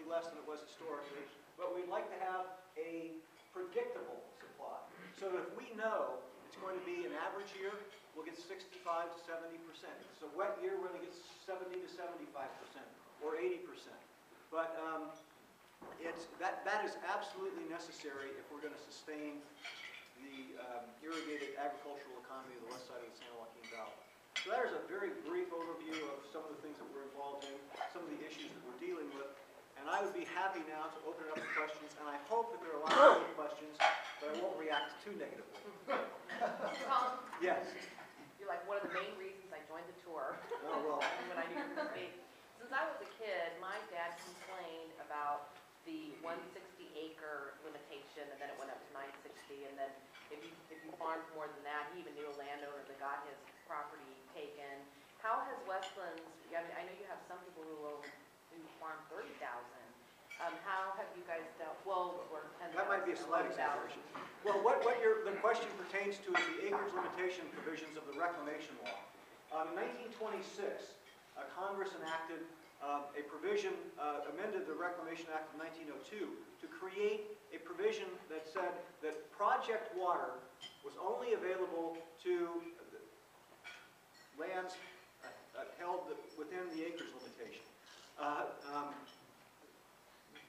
less than it was historically, but we'd like to have a predictable supply. So that if we know it's going to be an average year, we'll get 65 to 70%. If it's a wet year, we're going to get 70 to 75% or 80%. But that is absolutely necessary if we're going to sustain the irrigated agricultural economy of the west side of the San Joaquin Valley. So that is a very brief overview of some of the things that we're involved in, some of the issues that we're dealing with. And I would be happy now to open it up to questions, and I hope that there are a lot of good questions, but I won't react too negatively. Tom? Yes. You're like one of the main reasons I joined the tour. Oh, well. When I knew you were speak. Since I was a kid, my dad complained about the 160-acre limitation, and then it went up to 960, and then if you farmed more than that, he even knew a landowner that got his property taken. How has Westlands, I know you have some people who farm 30,000. How have you guys dealt, well, or 10,000. That might be a slight exaggeration. Well, the question pertains to is the acreage limitation provisions of the reclamation law. In 1926, Congress enacted a provision, amended the Reclamation Act of 1902 to create a provision that said that project water was only available to lands held within the acreage limitation.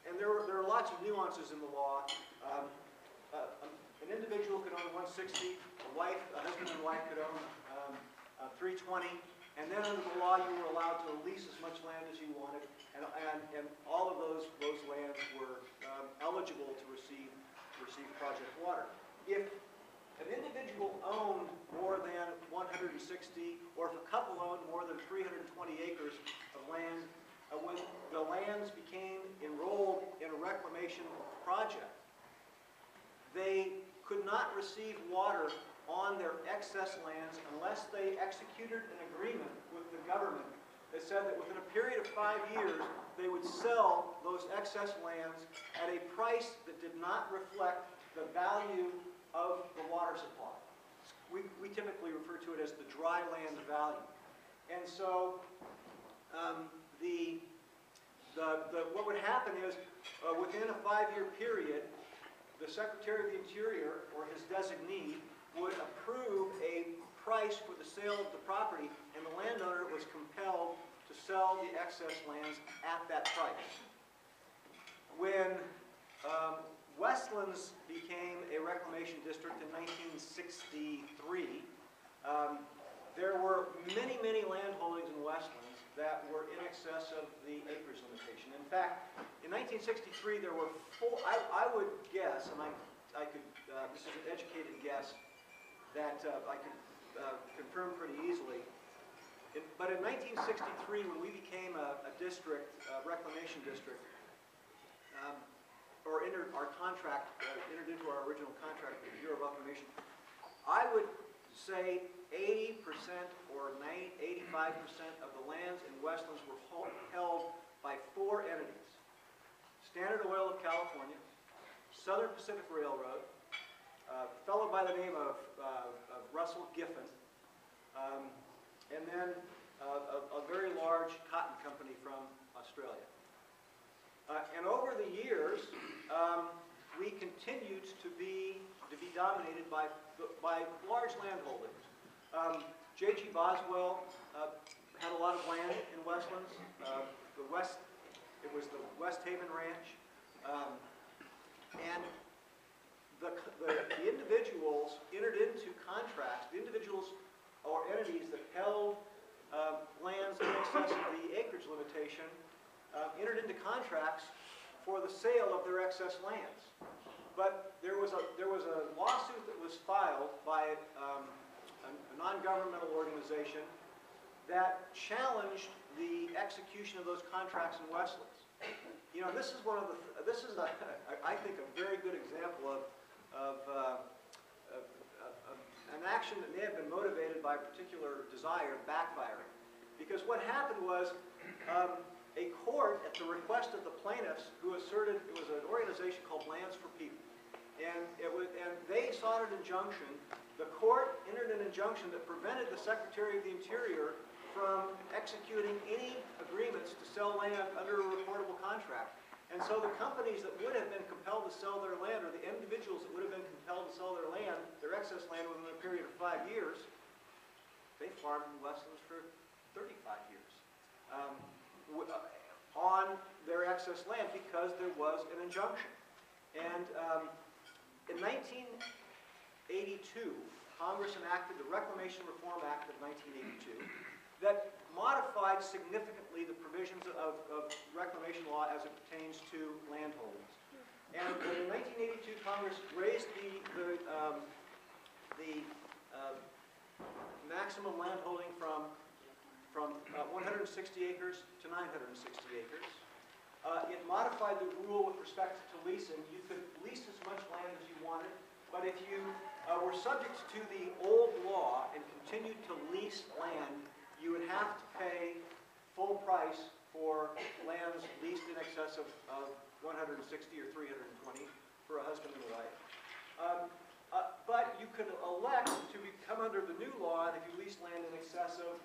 And there are lots of nuances in the law. An individual could own 160, a husband and wife could own 320, and then under the law you were allowed to lease as much land as you wanted, and all of those lands were eligible to receive project water. If an individual owned more than 160, or if a couple owned more than 320 acres of land, when the lands became enrolled in a reclamation project, they could not receive water on their excess lands unless they executed an agreement with the government that said that within a period of 5 years, they would sell those excess lands at a price that did not reflect the value of the water supply. We typically refer to it as the dry land value. And so what would happen is within a 5-year period, the Secretary of the Interior or his designee would approve a price for the sale of the property, and the landowner was compelled to sell the excess lands at that price. When Westlands became a reclamation district in 1963, there were many, many land holdings in Westlands that were in excess of the acreage limitation. In fact, in 1963, there were I would guess, and I could, this is an educated guess, that I could confirm pretty easily. But in 1963, when we became a district, reclamation district, or entered our contract, entered into our original contract with the Bureau of Reclamation, I would say 80% or 85% of the lands in Westlands were held by 4 entities: Standard Oil of California, Southern Pacific Railroad, a fellow by the name of Russell Giffen, and then a very large cotton company from Australia. And over the years, we continued to be dominated by large land holdings. J.G. Boswell had a lot of land in Westlands. It was the West Haven Ranch, and the individuals entered into contracts. The individuals or entities that held lands in excess of the acreage limitation entered into contracts for the sale of their excess lands. But there was a lawsuit that was filed by a non-governmental organization that challenged the execution of those contracts in Westlands. You know, this is I think a very good example of an action that may have been motivated by a particular desire backfiring. Because what happened was a court, at the request of the plaintiffs, who asserted it was an organization called Lands for People, and they sought an injunction. The court entered an injunction that prevented the Secretary of the Interior from executing any agreements to sell land under a reportable contract. And so the companies that would have been compelled to sell their land, or the individuals that would have been compelled to sell their land, their excess land within a period of 5 years, they farmed in Westlands for 35 years on their excess land because there was an injunction. And in 1982, Congress enacted the Reclamation Reform Act of 1982 that modified significantly the provisions of reclamation law as it pertains to land holdings. And in 1982, Congress raised the maximum land holding from 160 acres to 960 acres. It modified the rule with respect to leasing. You could lease as much land as you wanted, but if you were subject to the old law and continued to lease land, you would have to pay full price for lands leased in excess of 160 or 320 for a husband and a wife. But you could elect to come under the new law, and if you lease land in excess of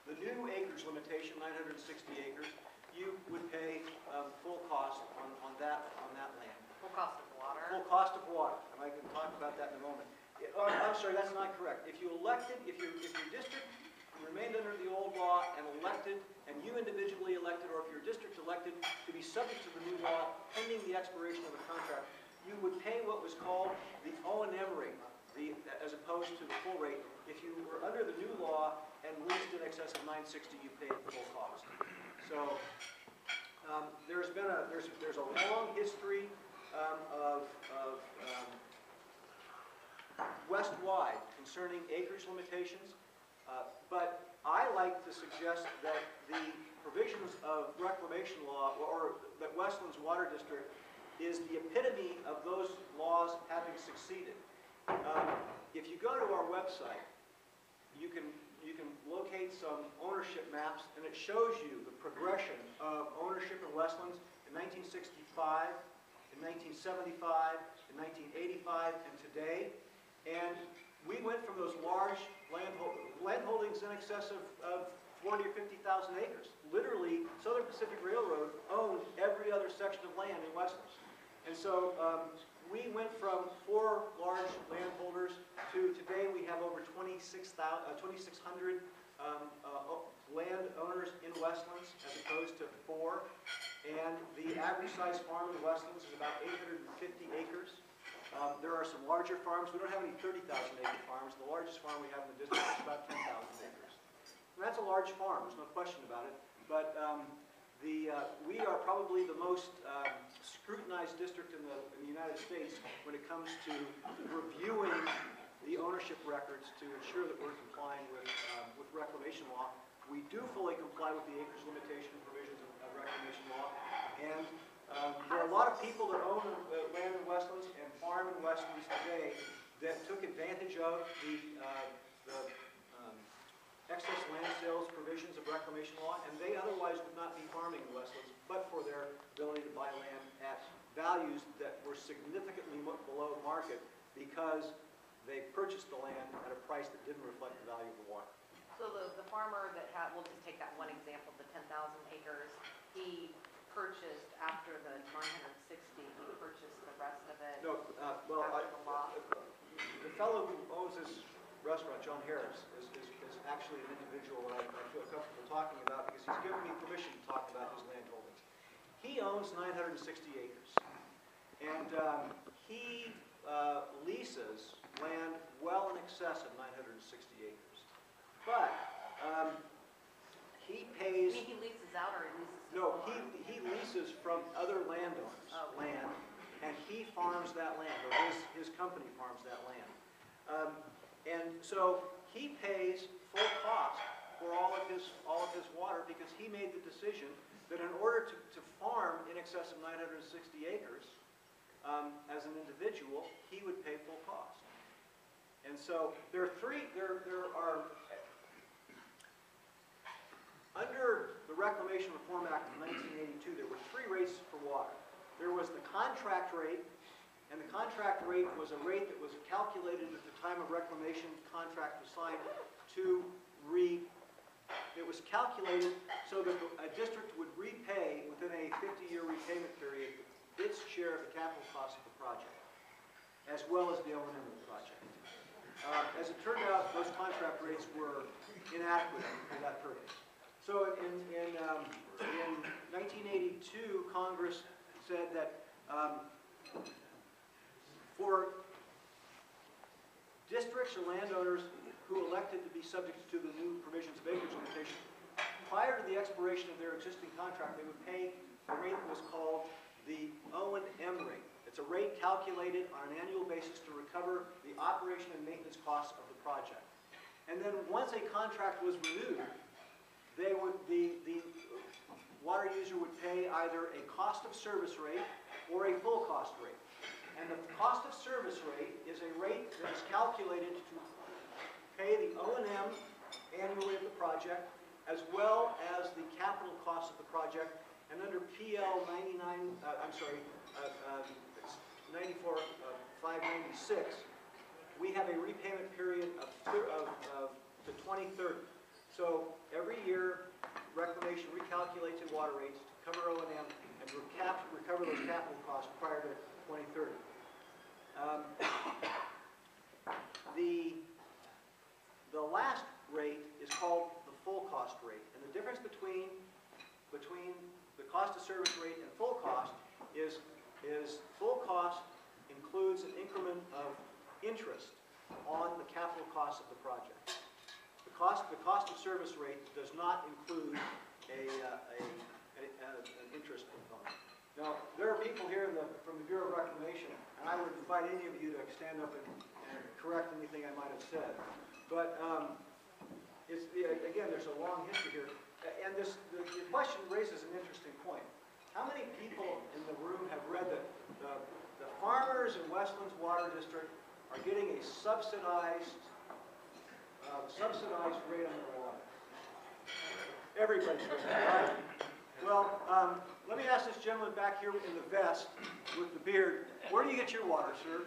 the new acreage limitation, 960 acres, you would pay full cost on that land. Full cost of water. Full cost of water, and I can talk about that in a moment. I'm sorry, that's not correct. If your district remained under the old law and elected, and you individually elected, or if your district elected to be subject to the new law pending the expiration of the contract, you would pay what was called the O&M rate, as opposed to the full rate. If you were under the new law and leased in excess of 960, you paid the full cost. So there's a long history of West-wide concerning acreage limitations, but I like to suggest that the provisions of reclamation law, or that Westlands Water District is the epitome of those laws having succeeded. If you go to our website, you can locate some ownership maps, and it shows you the progression of ownership in Westlands in 1965, in 1975, in 1985, and today. And we went from those large land holdings in excess of 40 or 50,000 acres. Literally, Southern Pacific Railroad owned every other section of land in Westlands. And so we went from 4 large landholders to today we have over 2,600 landowners in Westlands as opposed to 4. And the average size farm in Westlands is about 850 acres. There are some larger farms. We don't have any 30,000 acre farms. The largest farm we have in the district is about 10,000 acres. And that's a large farm, there's no question about it. But we are probably the most scrutinized district in the United States when it comes to reviewing the ownership records to ensure that we're complying with reclamation law. We do fully comply with the acreage limitation provisions of reclamation law, and there are a lot of people that own land in Westlands and farm in Westlands today that took advantage of the excess land sales provisions of reclamation law, and they otherwise would not be farming in Westlands, but for their ability to buy land at values that were significantly below market because they purchased the land at a price that didn't reflect the value of the water. So the farmer that had, we'll just take that one example, the 10,000 acres, he purchased after the 960, he purchased the rest of it No, after the law. the fellow who owns this restaurant, John Harris, is actually an individual that I feel comfortable talking about because he's given me permission to talk about his land holdings. He owns 960 acres, and he leases land well in excess of 960 acres. But he pays... He leases out or he leases to No, the farm? he leases from other landowners land, and he farms that land, or his company farms that land. And so he pays full cost for all of his water because he made the decision that in order to farm in excess of 960 acres as an individual, he would pay full cost. And so there are under the Reclamation Reform Act of 1982, there were 3 rates for water. There was the contract rate, and the contract rate was a rate that was calculated at the time of reclamation contract was signed to It was calculated so that a district would repay within a 50-year repayment period its share of the capital cost of the project, as well as the O&M of the project. As it turned out, those contract rates were inadequate for that purpose. So in 1982, Congress said that for districts or landowners who elected to be subject to the new provisions of acreage limitation, prior to the expiration of their existing contract, they would pay a rate that was called the O&M rate. It's a rate calculated on an annual basis to recover the operation and maintenance costs of the project. And then once a contract was renewed, the water user would pay either a cost of service rate or a full cost rate. And the cost of service rate is a rate that is calculated to pay the O&M annually of the project, as well as the capital cost of the project. And under PL 94,596, we have a repayment period to 2030. So every year, Reclamation recalculates the water rates to cover O&M and recover those capital costs prior to 2030. The last rate is called the full cost rate, and the difference between the cost of service rate and full cost is full cost includes an increment of interest on the capital cost of the project. The cost of service rate does not include an interest component. Now, there are people here from the Bureau of Reclamation, and I would invite any of you to stand up and correct anything I might have said. But again, there's a long history here. And the question raises an interesting point. How many people in the room have read that the farmers in Westlands Water District are getting a subsidized rate on their water? Everybody's read that, right? Well, let me ask this gentleman back here in the vest with the beard. Where do you get your water, sir?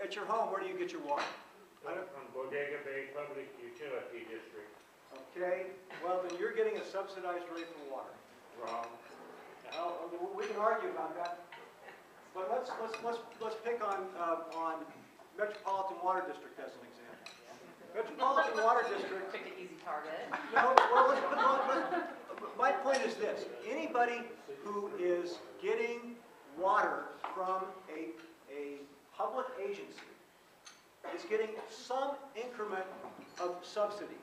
At your home, where do you get your water? From Bodega Bay Public Utility District. Okay, well then you're getting a subsidized rate for water. Wrong. Well, we can argue about that, but let's pick on Metropolitan Water District as an example. Metropolitan Water District. Pick an easy target. No, well, my point is this: anybody who is getting water from a public agency is getting some increment of subsidy.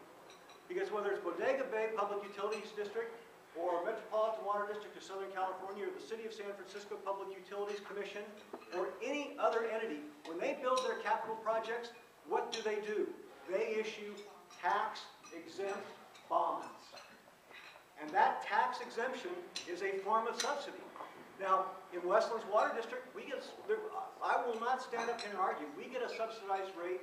Because whether it's Bodega Bay Public Utilities District, or Metropolitan Water District of Southern California, or the City of San Francisco Public Utilities Commission, or any other entity, when they build their capital projects, what do? They issue tax-exempt bonds. And that tax exemption is a form of subsidy. Now, in Westlands Water District, I will not stand up here and argue, we get a subsidized rate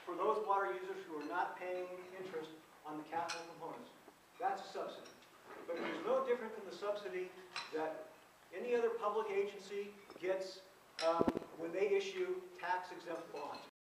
for those water users who are not paying interest on the capital components. That's a subsidy. But it is no different than the subsidy that any other public agency gets when they issue tax-exempt bonds.